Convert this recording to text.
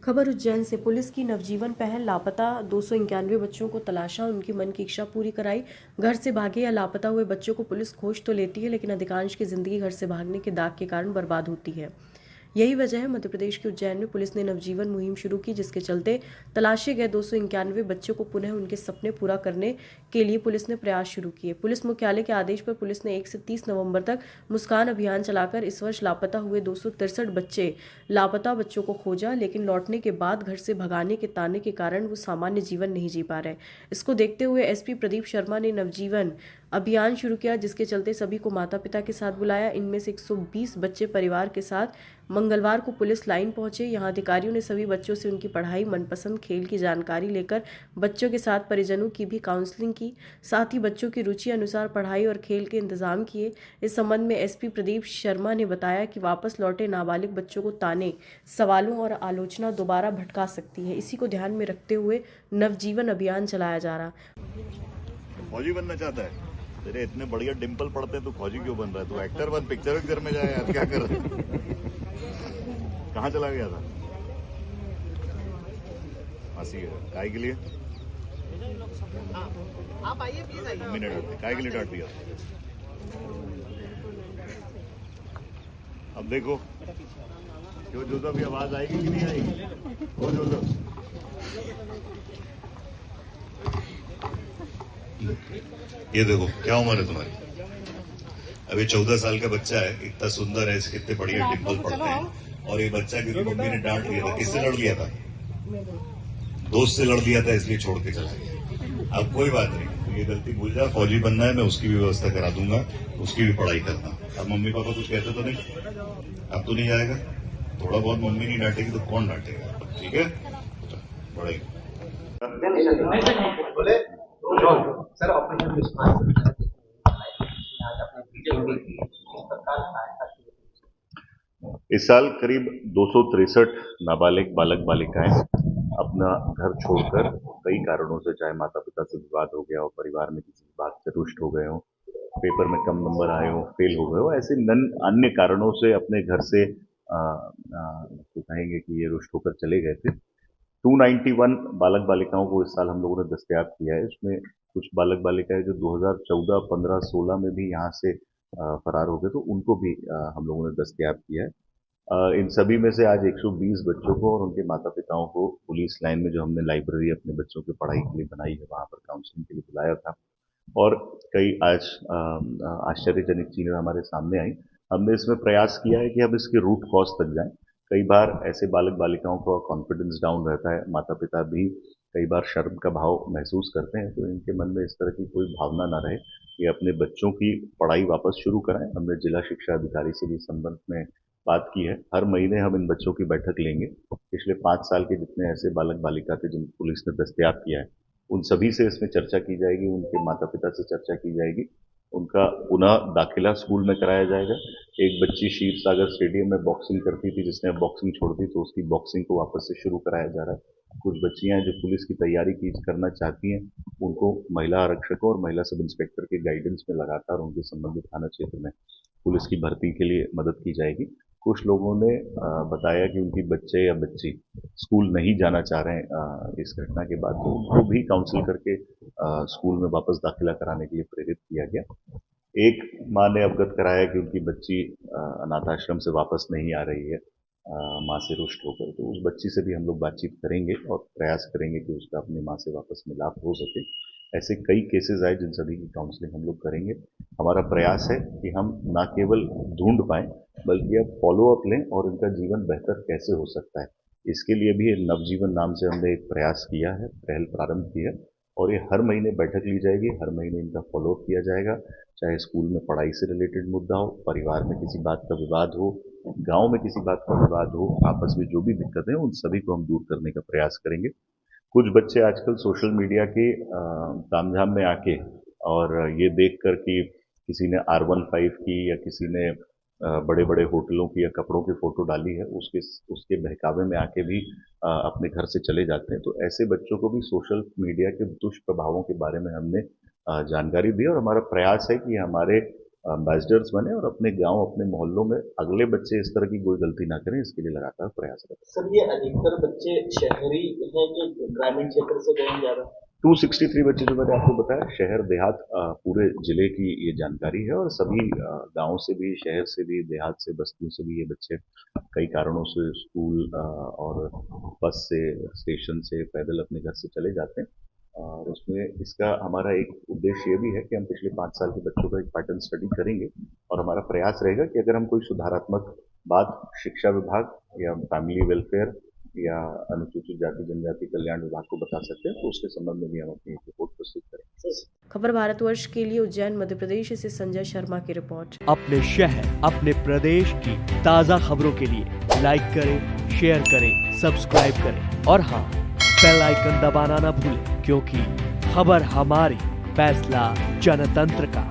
खबर उज्जैन से। पुलिस की नवजीवन पहल लापता 291 बच्चों को तलाशा, उनकी मन की इच्छा पूरी कराई। घर से भागे या लापता हुए बच्चों को पुलिस खोज तो लेती है, लेकिन अधिकांश की जिंदगी घर से भागने के दाग के कारण बर्बाद होती है। यही वजह है मध्य प्रदेश के उज्जैन में पुलिस ने नवजीवन मुहिम शुरू की, जिसके चलते तलाशे गए 291 बच्चों को पुनः उनके सपने पूरा करने के लिए पुलिस ने प्रयास शुरू किए। पुलिस मुख्यालय के आदेश पर पुलिस ने 1 से 30 नवंबर तक मुस्कान अभियान चलाकर इस वर्ष लापता हुए 263 लापता बच्चों को खोजा, लेकिन लौटने के बाद घर से भगाने के ताने के कारण वो सामान्य जीवन नहीं जी पा रहे। इसको देखते हुए एसपी प्रदीप शर्मा ने नवजीवन अभियान शुरू किया, जिसके चलते सभी को माता पिता के साथ बुलाया। इनमें से 120 बच्चे परिवार के साथ मंगलवार को पुलिस लाइन पहुंचे। यहां अधिकारियों ने सभी बच्चों से उनकी पढ़ाई, मनपसंद खेल की जानकारी लेकर बच्चों के साथ परिजनों की भी काउंसलिंग की, साथ ही बच्चों की रुचि अनुसार पढ़ाई और खेल के इंतजाम किए। इस संबंध में एसपी प्रदीप शर्मा ने बताया कि वापस लौटे नाबालिग बच्चों को ताने, सवालों और आलोचना दोबारा भटका सकती है। इसी को ध्यान में रखते हुए नवजीवन अभियान चलाया जा रहा। फौजी बनना चाहता है? तेरे इतने बढ़िया डिंपल पड़ते हैं, तू फौजी क्यों बन रहा है? तू एक्टर बन, पिक्चर में जाए यार, क्या कर रहा है? कहाँ चला गया था? हंसी है काय के लिए? आप आइए प्लीज आइए। मम्मी ने डांट, काय के लिए डांट दिया? अब देखो क्यों जोधा भी आवाज आएगी कि नहीं आएगी? वो जोधा ये देखो क्या उम्र है तुम्हारी? अभी 14 साल का बच्चा है, इतना सुंदर है, इसके इतने बढ़िया डिंपल पड़ते हैं, और ये बच्चा की मम्मी ने डांट लिया था। किससे लड़ लिया था? दोस्त से लड़ लिया था, इसलिए छोड़ के चला गया। अब कोई बात नहीं, ये गलती भूल जा। फौजी बनना है, मैं उसकी भी व्यवस्था करा दूंगा, उसकी भी पढ़ाई करना। अब मम्मी पापा कुछ कहते तो नहीं? अब तो नहीं जाएगा? थोड़ा बहुत मम्मी नहीं डांटेगी तो कौन डांटेगा? ठीक है, पढ़ाई। सर ऑपरेशन विश्वास आज अपने वीडियो में किस प्रकार सहायता की? इस साल करीब 263 नाबालिग बालक बालिकाएं अपना घर छोड़कर कई कारणों से, चाहे माता पिता से विवाद हो गया हो, परिवार में किसी बात से रुष्ट हो गए हो, पेपर में कम नंबर आए हो, फेल हो गए हो, ऐसे अन्य कारणों से अपने घर से तो कहेंगे कि ये रुष्ट होकर चले गए थे। 291 बालक बालिकाओं को इस साल हम लोगों ने दस्तयाब किया है। इसमें कुछ बालक बालिकाएं जो 2014, 15, 16 में भी यहाँ से फरार हो गए, तो उनको भी हम लोगों ने दस्तयाब किया है। इन सभी में से आज 120 बच्चों को और उनके माता पिताओं को पुलिस लाइन में, जो हमने लाइब्रेरी अपने बच्चों की पढ़ाई के लिए बनाई है, वहां पर काउंसलिंग के लिए बुलाया था। और कई आज आश्चर्यजनक चीजें हमारे सामने आई। हमने इसमें प्रयास किया है कि अब इसके रूट कॉज तक जाएं। कई बार ऐसे बालक बालिकाओं का कॉन्फिडेंस डाउन रहता है, माता पिता भी कई बार शर्म का भाव महसूस करते हैं, तो इनके मन में इस तरह की कोई भावना ना रहे, ये अपने बच्चों की पढ़ाई वापस शुरू कराएं। हमने जिला शिक्षा अधिकारी से भी संबंध में बात की है। हर महीने हम इन बच्चों की बैठक लेंगे। पिछले 5 साल के जितने ऐसे बालक बालिका थे जिनको पुलिस ने दस्तयाब किया है, उन सभी से इसमें चर्चा की जाएगी, उनके माता पिता से चर्चा की जाएगी, उनका पुनः दाखिला स्कूल में कराया जाएगा। एक बच्ची क्षीर सागर स्टेडियम में बॉक्सिंग करती थी, जिसने बॉक्सिंग छोड़ दी, तो उसकी बॉक्सिंग को वापस से शुरू कराया जा रहा है। कुछ बच्चियां जो पुलिस की तैयारी करना चाहती हैं, उनको महिला आरक्षकों और महिला सब इंस्पेक्टर के गाइडेंस में लगातार उनके संबंधित थाना क्षेत्र में पुलिस की भर्ती के लिए मदद की जाएगी। कुछ लोगों ने बताया कि उनकी बच्चे या बच्ची स्कूल नहीं जाना चाह रहे हैं इस घटना के बाद, तो उनको भी काउंसिल करके स्कूल में वापस दाखिला कराने के लिए प्रेरित किया गया। एक माँ ने अवगत कराया कि उनकी बच्ची अनाथ आश्रम से वापस नहीं आ रही है, माँ से रुष्ट होकर, तो उस बच्ची से भी हम लोग बातचीत करेंगे और प्रयास करेंगे कि उसका अपनी माँ से वापस मिलाप हो सके। ऐसे कई केसेस आए जिन सभी की काउंसलिंग हम लोग करेंगे। हमारा प्रयास है कि हम न केवल ढूंढ पाएं, बल्कि अब फॉलो अप लें और इनका जीवन बेहतर कैसे हो सकता है, इसके लिए भी नवजीवन नाम से हमने एक प्रयास किया है, पहल प्रारंभ की है, और ये हर महीने बैठक ली जाएगी, हर महीने इनका फॉलोअप किया जाएगा। चाहे स्कूल में पढ़ाई से रिलेटेड मुद्दा हो, परिवार में किसी बात का विवाद हो, गांव में किसी बात का विवाद हो, आपस में जो भी दिक्कतें हैं उन सभी को हम दूर करने का प्रयास करेंगे। कुछ बच्चे आजकल सोशल मीडिया के तामझाम में आके और ये देख कर कि किसी ने R15 की या किसी ने बड़े बड़े होटलों की या कपड़ों की फोटो डाली है, उसके बहकावे में आके भी अपने घर से चले जाते हैं। तो ऐसे बच्चों को भी सोशल मीडिया के दुष्प्रभावों के बारे में हमने जानकारी दी, और हमारा प्रयास है कि हमारे एम्बेसडर्स बने और अपने गांव अपने मोहल्लों में अगले बच्चे इस तरह की कोई गलती ना करें, इसके लिए लगातार प्रयासरत हैं। सर ये अधिकतर बच्चे शहरी हैं कि ग्रामीण क्षेत्र से गए हैं ज्यादा? 263 बच्चे जो मैंने आपको बताया, शहर देहात पूरे जिले की ये जानकारी है और सभी गांव से भी, शहर से भी, देहात से, बस्तियों से भी ये बच्चे कई कारणों से स्कूल और बस से, स्टेशन से, पैदल अपने घर से चले जाते हैं। और उसमें इसका हमारा एक उद्देश्य ये भी है कि हम पिछले 5 साल के बच्चों का एक पैटर्न स्टडी करेंगे और हमारा प्रयास रहेगा कि अगर हम कोई सुधारात्मक बात शिक्षा विभाग या फैमिली वेलफेयर या अनुसूचित जाति जनजाति कल्याण विभाग को बता सकते हैं तो उसके संबंध में भी हम अपनी एक रिपोर्ट प्रस्तुत करेंगे। खबर भारतवर्ष के लिए उज्जैन मध्य प्रदेश से संजय शर्मा की रिपोर्ट। अपने शहर अपने प्रदेश की ताज़ा खबरों के लिए लाइक करें, शेयर करें, सब्सक्राइब करें और हाँ, बेल आइकन दबाना ना भूलें, क्योंकि खबर हमारी, फैसला जनतंत्र का।